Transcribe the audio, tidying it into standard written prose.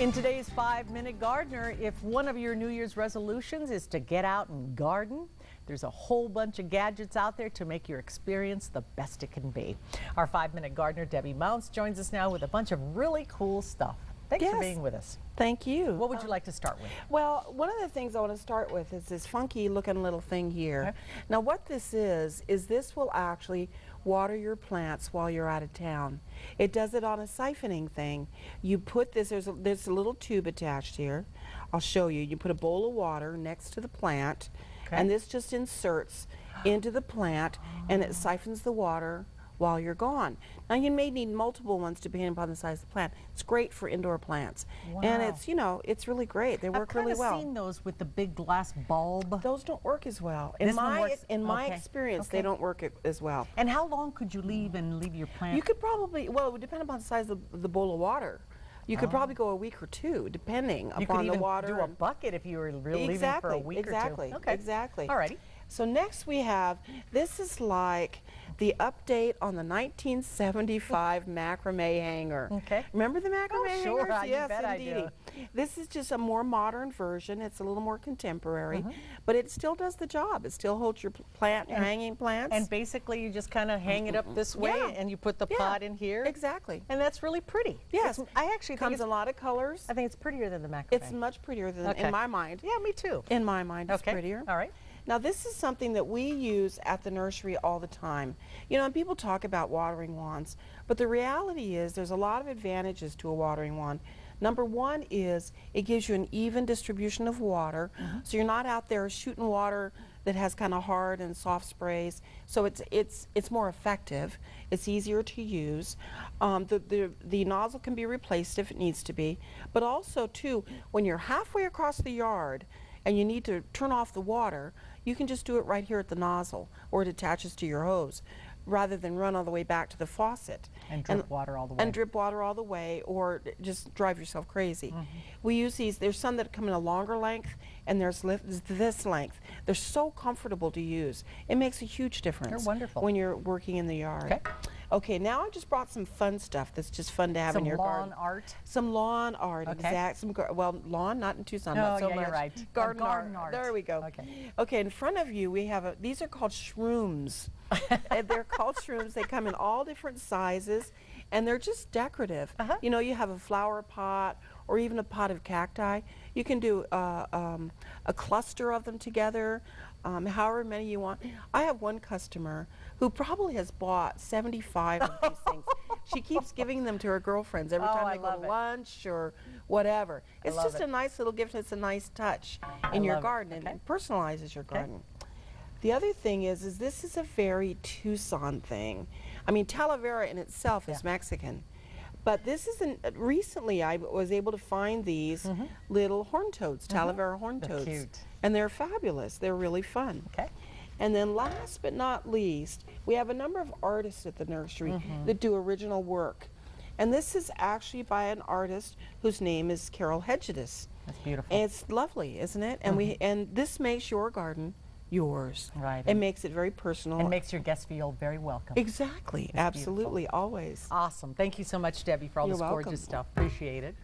In today's 5-Minute Gardener, if one of your New Year's resolutions is to get out and garden, there's a whole bunch of gadgets out there to make your experience the best it can be. Our 5-Minute Gardener, Debbie Mounce, joins us now with a bunch of really cool stuff. Thanks for being with us. Thank you. What would you like to start with? Well, one of the things I want to start with is this funky looking little thing here. Okay. Now what this is this will actually water your plants while you're out of town. It does it on a siphoning thing. You put this, there's a little tube attached here. I'll show you. You put a bowl of water next to the plant, and this just inserts into the plant and it siphons the water while you're gone. Now you may need multiple ones depending upon the size of the plant. It's great for indoor plants. Wow. And it's, you know, it's really great. They work really well. I've seen those with the big glass bulb. Those don't work as well. In my experience, they don't work as well. And how long could you leave your plant? You could probably, well, it would depend upon the size of the bowl of water. You could probably go a week or two, depending upon the water. You could even do a bucket if you were really leaving for a week or two. Okay. Exactly. All righty. So next we have, this is like the update on the 1975 macrame hanger. Okay. Remember the macrame hangers? Sure, Yes, bet indeed. I do. This is just a more modern version. It's a little more contemporary, but it still does the job. It still holds your plant, your hanging plants. And basically you just kind of hang it up this way and you put the pot in here. Exactly. And that's really pretty. Yes. I actually comes in a lot of colors. I think it's prettier than the macrame. It's much prettier than, in my mind. Yeah, me too. In my mind, it's prettier. All right. Now this is something that we use at the nursery all the time. You know, and people talk about watering wands, but the reality is there's a lot of advantages to a watering wand. Number one is it gives you an even distribution of water, so you're not out there shooting water that has kind of hard and soft sprays. So it's more effective. It's easier to use. The nozzle can be replaced if it needs to be, but also too, when you're halfway across the yard and you need to turn off the water, you can just do it right here at the nozzle, or it attaches to your hose, rather than run all the way back to the faucet. And drip water all the way. And drip water all the way, or just drive yourself crazy. We use these, there's some that come in a longer length, and there's this length. They're so comfortable to use. It makes a huge difference. They're wonderful. When you're working in the yard. Okay, now I just brought some fun stuff that's just fun to have in your garden. Some lawn art? Some lawn art, well, lawn, not in Tucson, not so much. You're right. Garden art. There we go. Okay, in front of you we have, these are called shrooms. And they're called shrooms. They come in all different sizes, and they're just decorative. You know, you have a flower pot or even a pot of cacti. You can do a cluster of them together, however many you want. I have one customer who probably has bought 75 of these things. She keeps giving them to her girlfriends every time they go to lunch or whatever. It's just a nice little gift. It's a nice touch in your garden, and it personalizes your garden. The other thing is this is a very Tucson thing. I mean, Talavera in itself is Mexican, but this is recently I was able to find these little horn toads, Talavera horn toads. They're cute. And they're fabulous. They're really fun. Okay. And then last but not least, we have a number of artists at the nursery that do original work. And this is actually by an artist whose name is Carol Hedges. That's beautiful. And it's lovely, isn't it? And and this makes your garden yours. Right. It makes it very personal. And makes your guests feel very welcome. Exactly. Absolutely. Always. Awesome. Thank you so much, Debbie, for all this gorgeous stuff. Appreciate it.